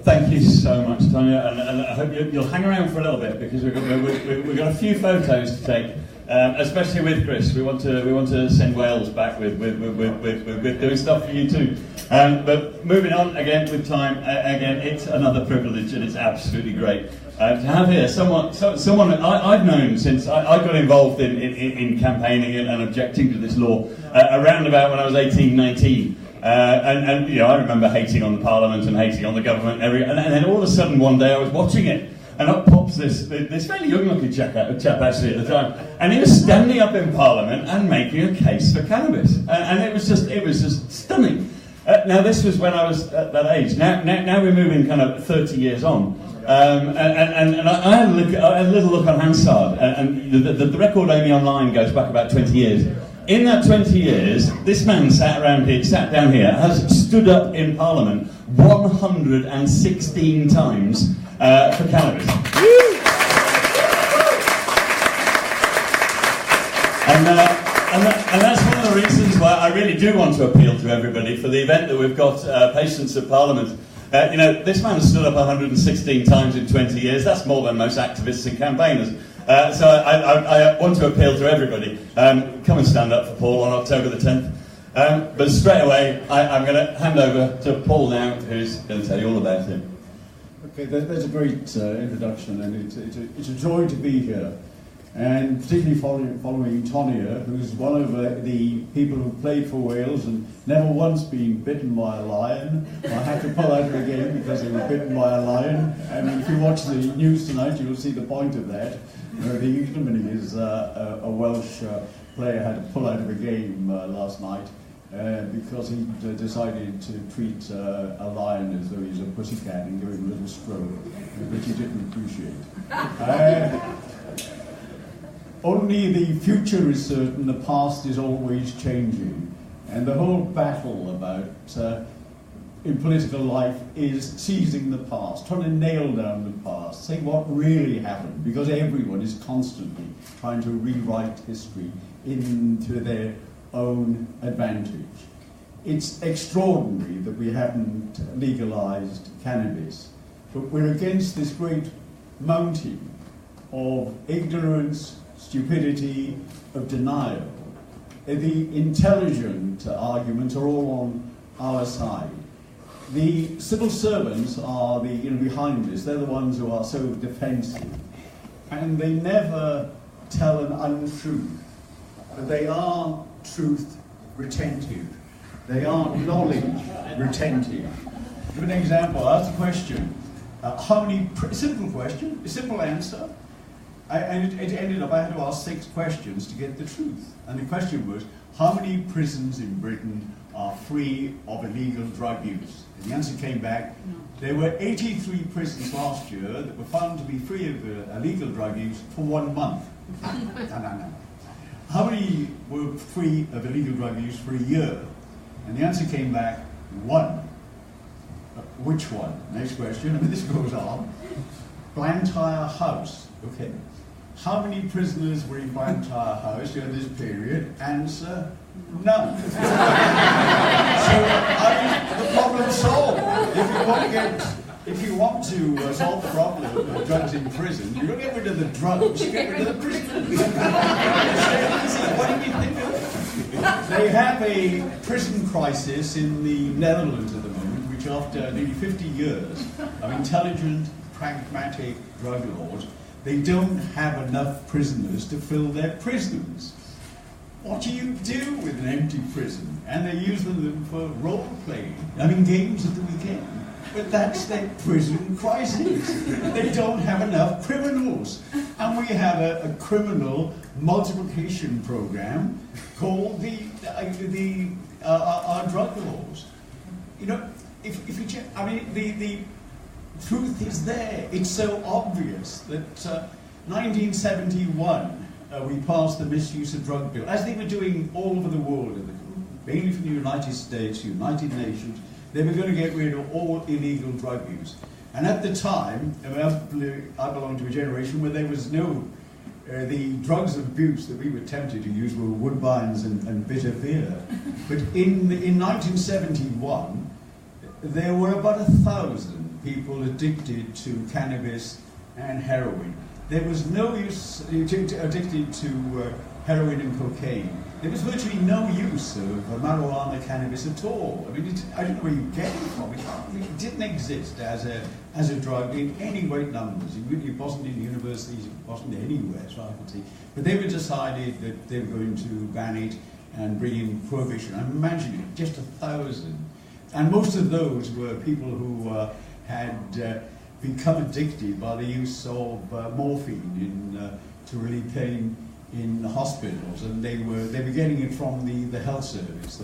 Thank you so much, Tanya, and I hope you'll hang around for a little bit because we've got a few photos to take, especially with Chris. We want to send Wales back with doing stuff for you too. But moving on again with time, again it's another privilege and it's absolutely great to have here someone I've known since I got involved in campaigning and objecting to this law around about when I was 18, 19. And you know, I remember hating on the Parliament and hating on the government, and then all of a sudden one day I was watching it, and up pops this fairly young-looking chap actually at the time, and he was standing up in Parliament and making a case for cannabis, and it was just stunning. Now this was when I was at that age. Now we're moving kind of 30 years on, and I had a little look on Hansard, and the record only online goes back about 20 years. In that 20 years, this man sat down here, has stood up in Parliament 116 times for cannabis. And that's one of the reasons why I really do want to appeal to everybody for the event that we've got, Patience at Parliament. You know, this man stood up 116 times in 20 years. That's more than most activists and campaigners. So I want to appeal to everybody. Come and stand up for Paul on October the 10th. But straight away, I'm going to hand over to Paul now, who's going to tell you all about him. Okay, there's a great introduction, and it's a joy to be here. And particularly following Tonya, who's one of the people who played for Wales and never once been bitten by a lion. I had to pull out of the game because they were bitten by a lion. And if you watch the news tonight, you'll see the point of that. The ignominy is a Welsh player had to pull out of a game last night because he decided to treat a lion as though he's a pussycat and give him a little stroke, which he didn't appreciate. Only the future is certain, the past is always changing. And the whole battle about in political life is seizing the past, trying to nail down the past, say what really happened, because everyone is constantly trying to rewrite history into their own advantage. It's extraordinary that we haven't legalized cannabis, but we're against this great mountain of ignorance, stupidity, of denial. The intelligent arguments are all on our side. The civil servants are behind this. They're the ones who are so defensive, and they never tell an untruth. But they are truth retentive. They are knowledge retentive. Give an example. I asked a question. Simple question, a simple answer. And it ended up, I had to ask 6 questions to get the truth. And the question was, how many prisons in Britain are free of illegal drug use? And the answer came back, there were 83 prisons last year that were found to be free of illegal drug use for 1 month. No. How many were free of illegal drug use for a year? And the answer came back, 1. Which one? Next question, and this goes on. Blantyre House. Okay. How many prisoners were in Blantyre House during this period? Answer, none. So, the problem's solved. If you want to solve the problem of drugs in prison, you don't get rid of the drugs, you get rid of the prisoners. What do you think of it? They have a prison crisis in the Netherlands at the moment, which after nearly 50 years of intelligent, pragmatic drug laws, they don't have enough prisoners to fill their prisons. What do you do with an empty prison? And they use them for role-playing, games at the weekend. But that's their prison crisis. They don't have enough criminals. And we have a criminal multiplication program called our drug laws. If you check, the truth is there. It's so obvious that 1971 we passed the misuse of drug bill, as they were doing all over the world, mainly from the United States, United Nations. They were going to get rid of all illegal drug use. And at the time, I belong to a generation where there was no, the drugs of abuse that we were tempted to use were woodbines and bitter beer. But in 1971, there were about 1,000 people addicted to cannabis and heroin. There was no use, addicted to heroin and cocaine. There was virtually no use of marijuana, cannabis at all. I mean, I don't know where you get it from. It didn't exist as a drug in any great numbers. It wasn't in universities, it wasn't anywhere, as I can see. But they were decided that they were going to ban it and bring in prohibition. I'm imagining it, just 1,000. And most of those were people who had become addicted by the use of morphine to relieve pain in hospitals, and they were getting it from the health service,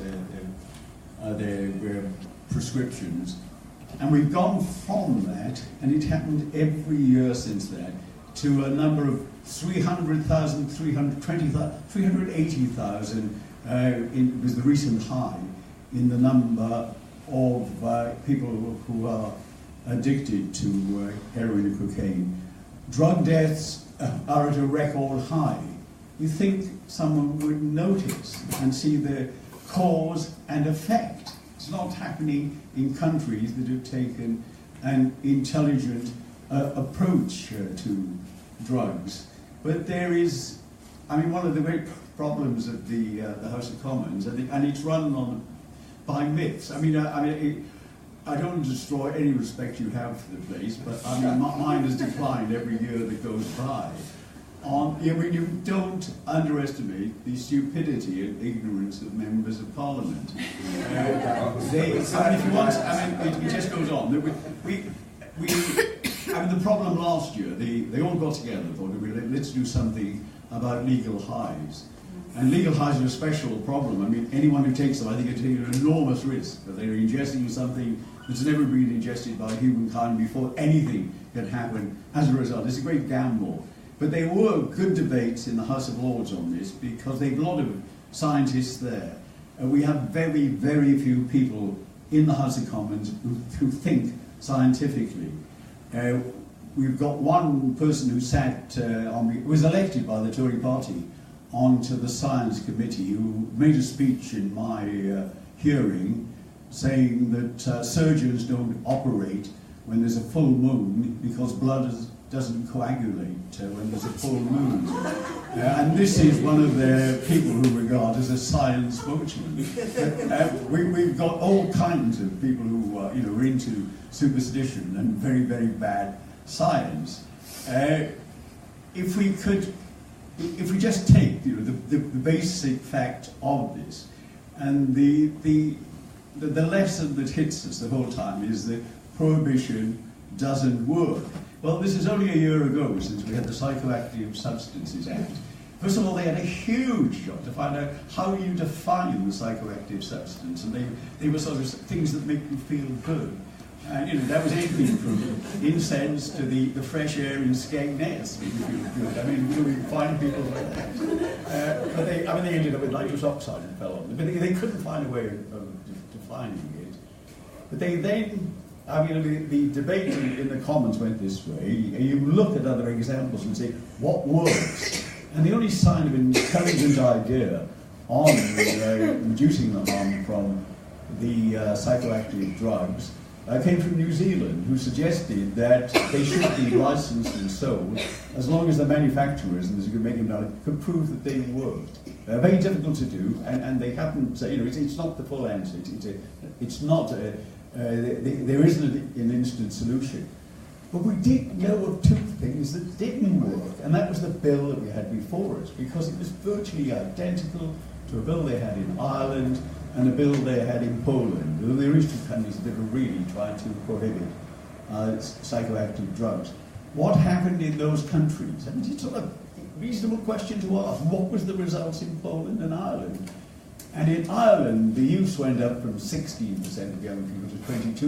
their prescriptions. And we've gone from that, and it happened every year since that, to a number of 300,000, 380,000 was the recent high in the number of people who are addicted to heroin and cocaine. Drug deaths are at a record high. You think someone would notice and see the cause and effect. It's not happening in countries that have taken an intelligent approach to drugs. But there is, I mean, one of the great problems of the House of Commons, and it's run by myths. I don't want to destroy any respect you have for the place, but I mean, mine has declined every year that goes by. You don't underestimate the stupidity and ignorance of members of Parliament. It just goes on. The problem last year, they all got together and thought, let's do something about legal highs. And legal highs are a special problem. I mean, anyone who takes them, I think, is taking an enormous risk, that they're ingesting something that's never been ingested by humankind before anything can happen as a result. It's a great gamble. But there were good debates in the House of Lords on this because there are a lot of scientists there. We have very, very few people in the House of Commons who think scientifically. We've got one person who was elected by the Tory party onto the Science Committee, who made a speech in my hearing saying that surgeons don't operate when there's a full moon because blood doesn't coagulate when there's a full moon. And this is one of their people who regard as a science spokesman. We've got all kinds of people who are into superstition and very, very bad science. If we just take the basic fact of this, and the lesson that hits us the whole time is that prohibition doesn't work. Well, this is only a year ago since we had the Psychoactive Substances Act. First of all, they had a huge job to find out how you define the psychoactive substance, and they were sort of things that make you feel good. And that was anything from incense to the fresh air in Skegness made you feel good. I mean, we find people like that. But they ended up with nitrous oxide and fell on them. But they couldn't find a way of defining it. But they then, the debate in the Commons went this way. You look at other examples and say, what works? And the only sign of an intelligent idea on reducing the harm from the psychoactive drugs came from New Zealand, who suggested that they should be licensed and sold as long as the manufacturers, and as you could make them know, could prove that they worked. Very difficult to do, and they haven't. It's not the full answer. It's not. There isn't an instant solution. But we did know of two things that didn't work, and that was the bill that we had before us, because it was virtually identical to a bill they had in Ireland and a bill they had in Poland. There is two countries that have really tried to prohibit psychoactive drugs. What happened in those countries? It's sort of a reasonable question to ask. What was the results in Poland and Ireland? And in Ireland, the use went up from 16% of young people to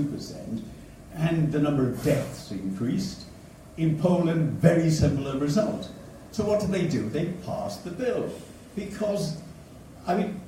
22%, and the number of deaths increased. In Poland, very similar result. So what did they do? They passed the bill. Because,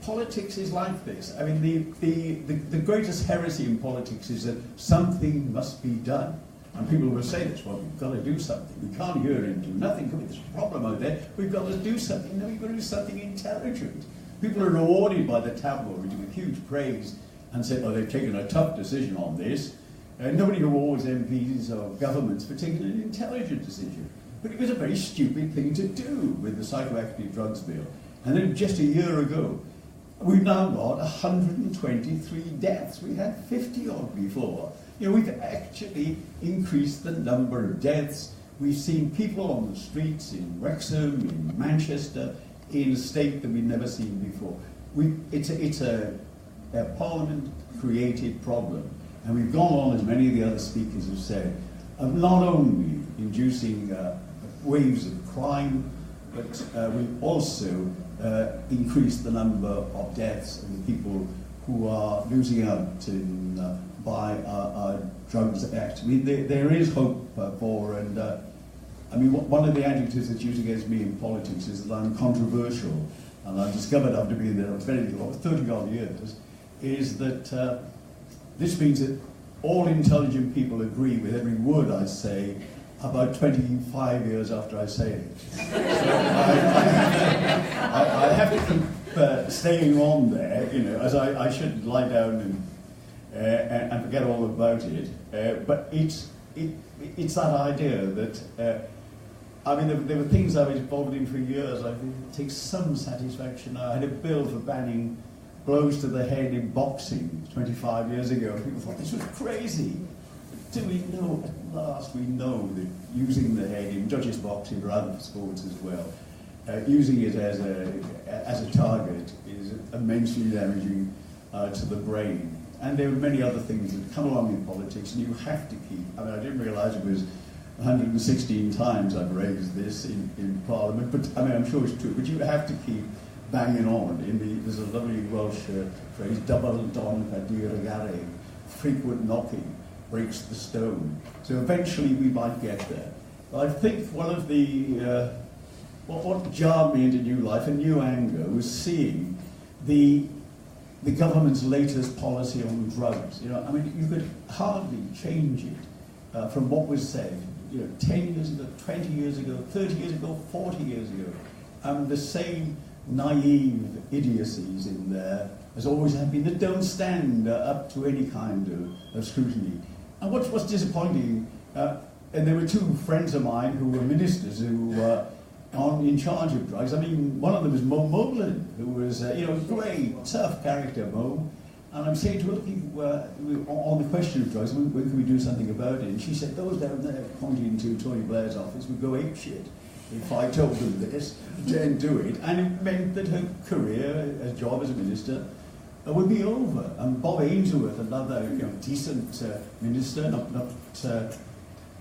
politics is like this. The greatest heresy in politics is that something must be done. And people will say this, well, we've got to do something. We can't hear and do nothing. There's a problem out there. We've got to do something. No, you've got to do something intelligent. People are rewarded by the tabloid with huge praise and said, oh, they've taken a tough decision on this. Nobody rewards MPs or governments for taking an intelligent decision. But it was a very stupid thing to do with the psychoactive drugs bill. And then just a year ago, we've now got 123 deaths. We had 50 odd before. You know, we've actually increased the number of deaths. We've seen people on the streets in Wrexham, in Manchester, in a state that we've never seen before. It's a Parliament-created problem. And we've gone on, as many of the other speakers have said, of not only inducing waves of crime, but we've also increased the number of deaths and people who are losing out by our Drugs Act. I mean, there is hope for, and I mean, one of the adjectives that's used against me in politics is that I'm controversial, and I discovered after being there a very long, 30 odd years, is that this means that all intelligent people agree with every word I say about 25 years after I say it. So I have to keep staying on there, you know, as I should lie down and forget all about it. But it's that idea that, I mean, there were things I was involved in for years. I think it takes some satisfaction. I had a bill for banning blows to the head in boxing 25 years ago. And people thought this was crazy. Do we know, at last we know that using the head in judges boxing or other sports as well, using it as a target is immensely damaging to the brain. And there are many other things that come along in politics, and you have to keep, I mean, I didn't realise it was 116 times I've raised this in Parliament, but I mean, I'm sure it's true, but you have to keep banging on. There's a lovely Welsh phrase, double don cadiragare, frequent knocking breaks the stone. So eventually we might get there. But I think one of the, what jarred me into new life, a new anger, was seeing the government's latest policy on drugs. You know, I mean, you could hardly change it from what was said, you know, 10 years ago, 20 years ago, 30 years ago, 40 years ago. The same naive idiocies in there as always have been that don't stand up to any kind of scrutiny. And what's disappointing, and there were two friends of mine who were ministers who were in charge of drugs. I mean, one of them was Mo Molan, who was, you know, a great, tough character, Mo. And I'm saying to her, look, on the question of drugs, when can we do something about it? And she said, those down there pointing to Tony Blair's office would go apeshit if I told them this, didn't do it. And it meant that her career, her job as a minister, would be over. And Bob Ainsworth, another, you know, decent minister,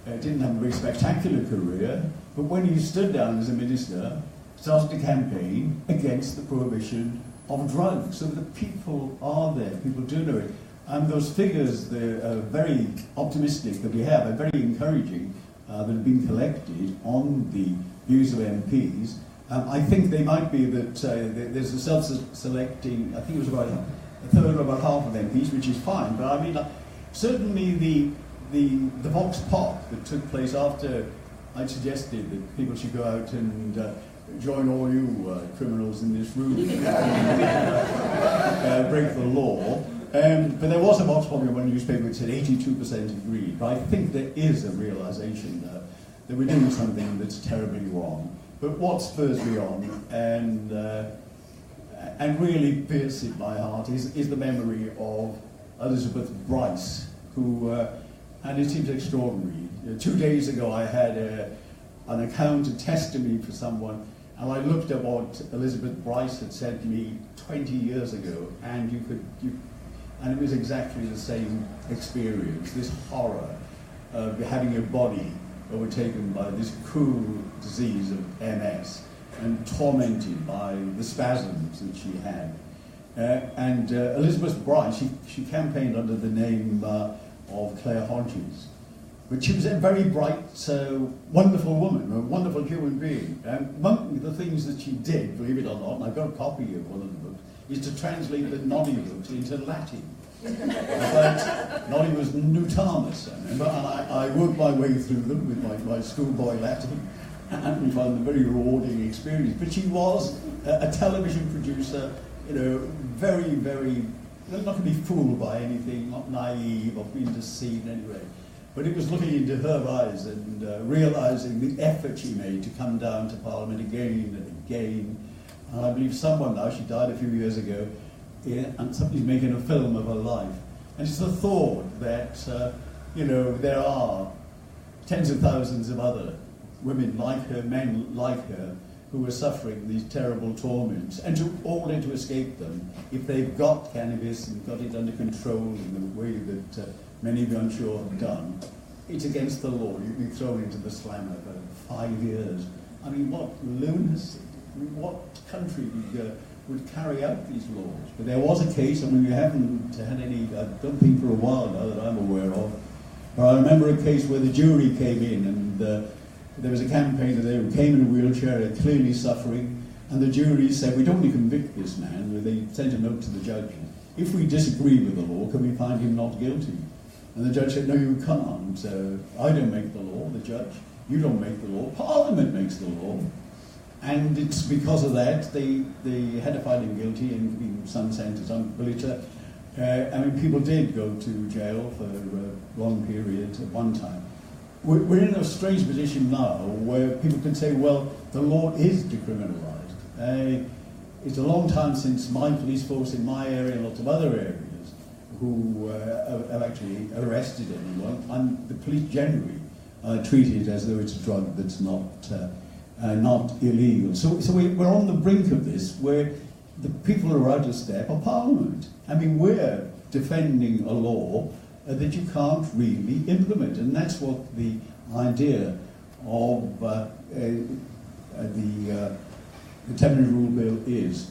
didn't have a very spectacular career, but when he stood down as a minister, started to campaign against the prohibition of drugs. So the people are there, people do know it. And those figures, they're very optimistic that we have, are very encouraging, that have been collected on the views of MPs. I think they might be that there's a self-selecting, I think it was about a third or about half of MPs, which is fine, but I mean, certainly the Vox Pop that took place after I suggested that people should go out and join all you criminals in this room and break the law. But there was a Vox Pop in one newspaper which said 82% agreed. But I think there is a realisation that we're doing something that's terribly wrong. But what spurs me on and really pierces my heart is the memory of Elizabeth Bryce, who, and it seems extraordinary. 2 days ago I had an account, a testimony for someone, and I looked at what Elizabeth Bryce had said to me 20 years ago, and and it was exactly the same experience, this horror of having your body overtaken by this cruel disease of MS and tormented by the spasms that she had. Elizabeth Bryce, she campaigned under the name of Claire Hodges. But she was a very bright, wonderful woman, a wonderful human being. And among the things that she did, believe it or not, and I've got a copy of one of the books, is to translate the Noddy books into Latin. But Noddy was Nutamus, I remember, and I worked my way through them with my schoolboy Latin, and we found a very rewarding experience. But she was a television producer, you know, very, very not going to be fooled by anything, not naive or being deceived anyway. But it was looking into her eyes and realising the effort she made to come down to Parliament again and again. And I believe someone now, she died a few years ago, and somebody's making a film of her life. And it's the thought that, there are tens of thousands of other women like her, men like her, who are suffering these terrible torments, and all to escape them if they've got cannabis and got it under control in the way that many of you, I'm sure, have done. It's against the law. You'd be thrown into the slammer for 5 years. I mean, what lunacy? I mean, what country would carry out these laws? But there was a case, I mean, we haven't had any, I don't think for a while now that I'm aware of, but I remember a case where the jury came in and there was a campaigner there who came in a wheelchair, clearly suffering, and the jury said, we don't want to convict this man. They sent a note to the judge. If we disagree with the law, can we find him not guilty? And the judge said, no, you can't. I don't make the law, the judge. You don't make the law. Parliament makes the law. And it's because of that they had to find him guilty and in some sense, people did go to jail for long periods at one time. We're in a strange position now where people can say, well, the law is decriminalised. It's a long time since my police force in my area and lots of other areas who have actually arrested anyone, and the police generally treat it as though it's a drug that's not illegal. So we're on the brink of this, where the people who are out of step are Parliament. I mean, we're defending a law that you can't really implement, and that's what the idea of the 10-minute rule bill is.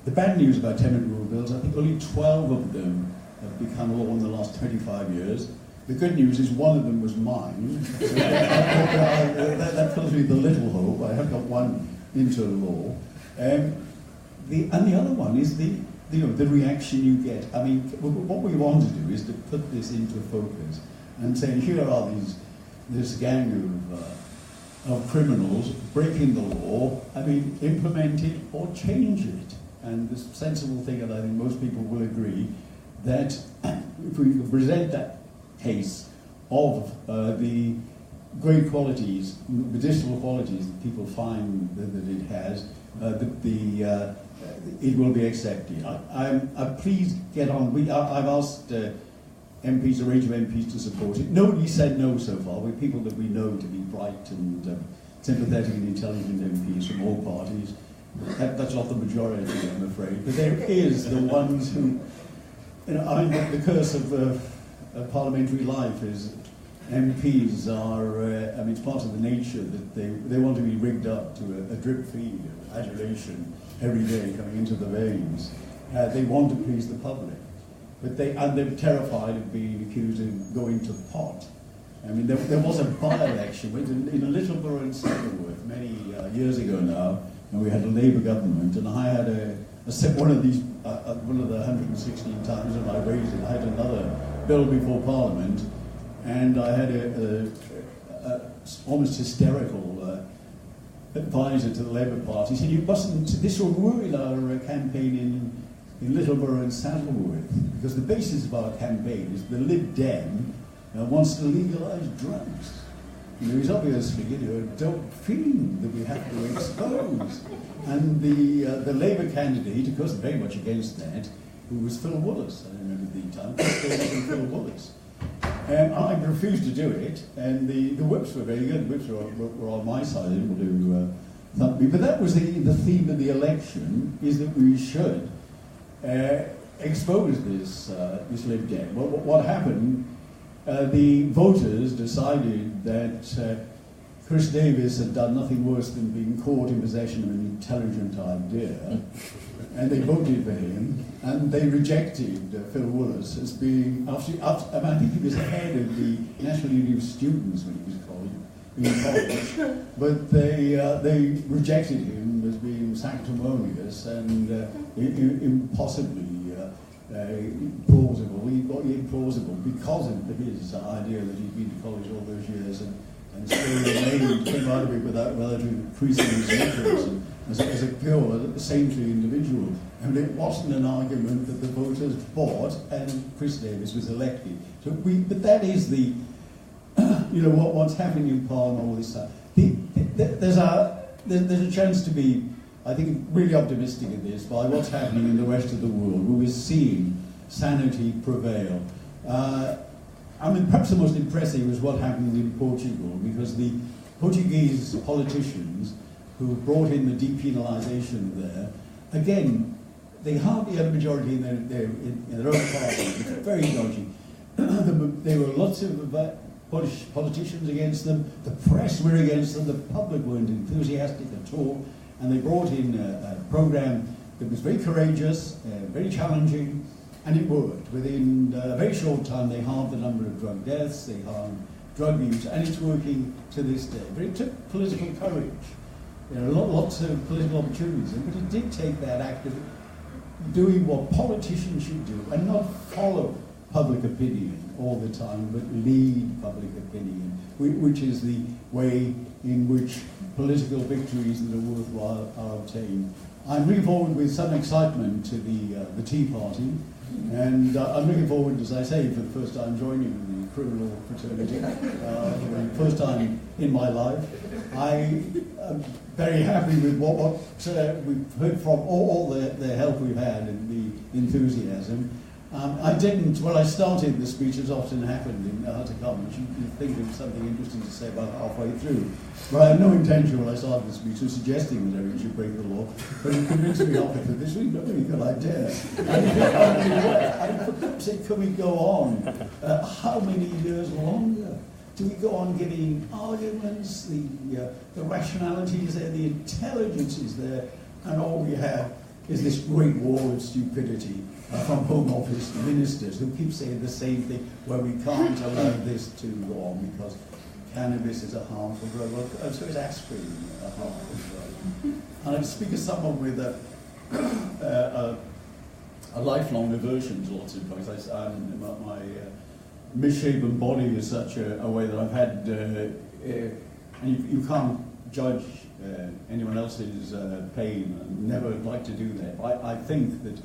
The bad news about 10-minute rule bills, I think only 12 of them have become law in the last 25 years. The good news is one of them was mine. So that fills me with a little hope. I have got one into law. The other one is the reaction you get. I mean, what we want to do is to put this into focus and say, here are this gang of criminals breaking the law. I mean, implement it or change it. And the sensible thing, and I think most people will agree, that if we present that case of the great qualities, medicinal qualities that people find that it has, it will be accepted. Please get on. I've asked MPs, a range of MPs, to support it. Nobody said no so far. We're people that we know to be bright and sympathetic and intelligent MPs from all parties. That's not the majority, I'm afraid. But there is the ones who, the curse of parliamentary life is MPs are, it's part of the nature that they want to be rigged up to a drip feed of adulation every day coming into the veins. They want to please the public. But they're terrified of being accused of going to pot. I mean, there was a by-election in a little borough in Saddleworth many years ago now, and we had a Labour government, and I had one of the 116 times that I raised it, I had another bill before Parliament, and I had a almost hysterical advisor to the Labour Party. He said, this will ruin our campaign in Littleborough and Saddleworth, because the basis of our campaign is the Lib Dem wants to legalise drugs. He's obviously a dope fiend that we have to expose. And the Labour candidate, of course, very much against that, who was Phil Willis, I remember the time, Phil Willis. I refused to do it, and the whips were very good. The whips were on my side, able to thump me. But that was the theme of the election, is that we should expose this Lib Dem. Well, what happened? The voters decided that Chris Davis had done nothing worse than being caught in possession of an intelligent idea, and they voted for him, and they rejected Phil Willis as being, I think he was head of the National Union of Students when he was in college, but they rejected him as being sanctimonious and impossibly implausible because of his idea that he'd been to college all those years and still remained, came out of it without increasing his influence as a pure, saintly individual. And it wasn't an argument that the voters bought and Chris Davis was elected. So but that is the, what's happening in Parliament all this time. There's a chance to be, I think, really optimistic in this by what's happening in the rest of the world, where we're seeing sanity prevail. Perhaps the most impressive is what happened in Portugal, because the Portuguese politicians who brought in the depenalisation there, again, they hardly had a majority in their own party. It's very dodgy. There were lots of Polish politicians against them, the press were against them, the public weren't enthusiastic at all, and they brought in a programme that was very courageous, very challenging, and it worked. Within a very short time, they halved the number of drug deaths, they halved drug use, and it's working to this day. But it took political courage. There are lots of political opportunities, but it did take that act of doing what politicians should do and not follow public opinion all the time, but lead public opinion, which is the way in which political victories that are worthwhile are obtained. I'm looking forward with some excitement to the Tea Party, and I'm looking forward, as I say, for the first time joining the criminal fraternity, for the first time in my life. I am very happy with what we've heard from all the help we've had and the enthusiasm. When I started the speech, as often happened in House of Commons, you think of something interesting to say about halfway through. But I had no intention when I started the speech of suggesting that everyone should break the law, but it convinced me halfway through this week, not really good idea. And for God's sake, can we go on? How many years longer? Do we go on getting arguments, the rationality is there, the intelligence is there, and all we have is this great wall of stupidity from Home Office ministers who keep saying the same thing, where we can't allow this to go on because cannabis is a harmful drug. Well, so is aspirin a harmful drug. And I speak as someone with a lifelong aversion to lots of drugs. My misshapen body is such a way that I've had, and you can't judge anyone else's pain, and never like to do that. I think that,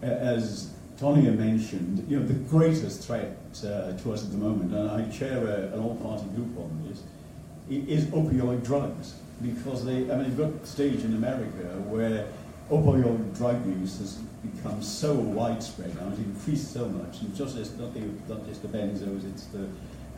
as Tonya mentioned, the greatest threat to us at the moment, and I chair an all-party group on this, is opioid drugs, because they've got a stage in America where opioid drug use has become so widespread now, it's increased so much, and not just the benzos, it's the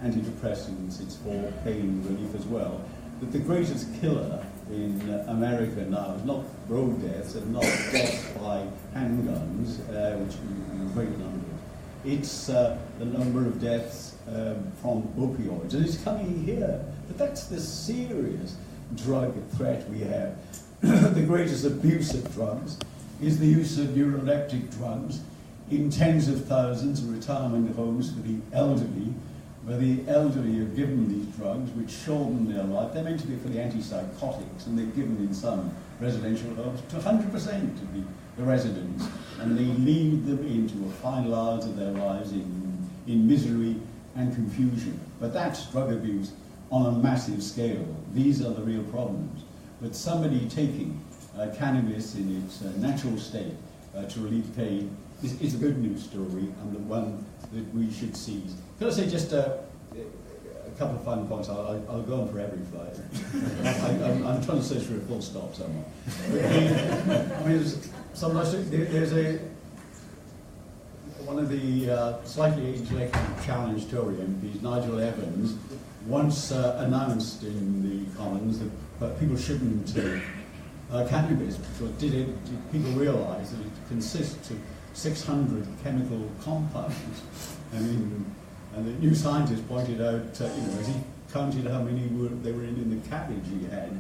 antidepressants, it's for pain relief as well, that the greatest killer in America now is not road deaths and not deaths by handguns, which are great numbers. It's the number of deaths from opioids, and it's coming here. But that's the serious drug threat we have. The greatest abuse of drugs is the use of neuroleptic drugs in tens of thousands of retirement homes for the elderly, where the elderly are given these drugs which shorten their life. They're meant to be for the antipsychotics, and they're given in some residential homes to 100% of the residents, and they lead them into the final hours of their lives in misery and confusion. But that's drug abuse on a massive scale. These are the real problems. But somebody taking cannabis in its natural state to relieve pain is a good news story, and the one that we should seize. Can I say just a couple of fun points? I'll go on for every flight. I'm trying to search for a full stop somewhere. There's one of the slightly intellectually challenged Tory MPs, Nigel Evans, once announced in the Commons that people shouldn't take cannabis, because people realise that it consists of 600 chemical compounds. And the New Scientist pointed out, as he counted how many they were in the cabbage he had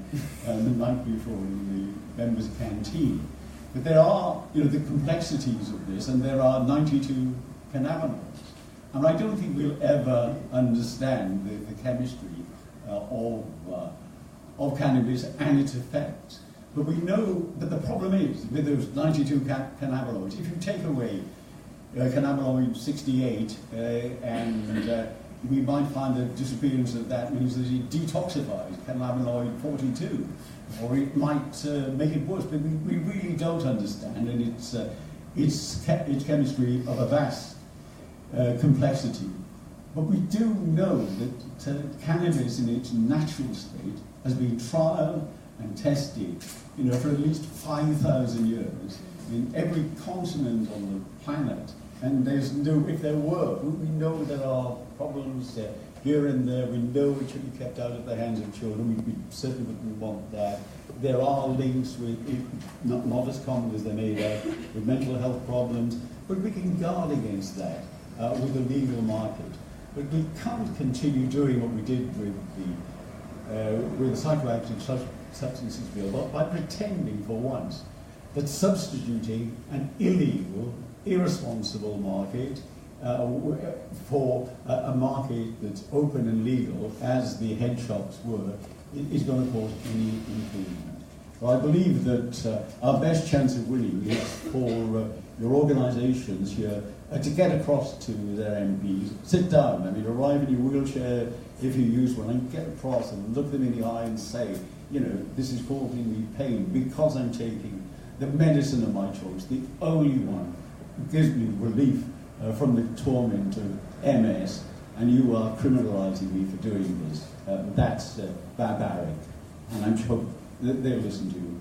the night before in the members' canteen. But there are, the complexities of this, and there are 92 cannabinoids. And I don't think we'll ever understand the chemistry of cannabis and its effects. But we know that the problem is, with those 92 cannabinoids, if you take away cannabinoid 68 and we might find the disappearance of that means that it detoxifies cannabinoid 42, or it might make it worse. But we really don't understand, and it's chemistry of a vast complexity. But we do know that cannabis in its natural state has been trialed and tested, for at least 5,000 years in every continent on the planet. And if there were, we know there are problems here and there. We know it should be kept out of the hands of children. We certainly wouldn't want that. There are links with, not as common as they may be, with mental health problems, but we can guard against that with the legal market. But we can't continue doing what we did with the psychoactive substances bill by pretending for once that substituting an illegal, irresponsible market for a market that's open and legal, as the head shops were, is going to cause any improvement. Well, I believe that our best chance of winning is for your organisations here to get across to their MPs, sit down, arrive in your wheelchair if you use one, and get across and look them in the eye and say, this is causing me pain because I'm taking the medicine of my choice, the only one who gives me relief from the torment of MS, and you are criminalising me for doing this. That's barbaric, and I'm sure that they'll listen to you.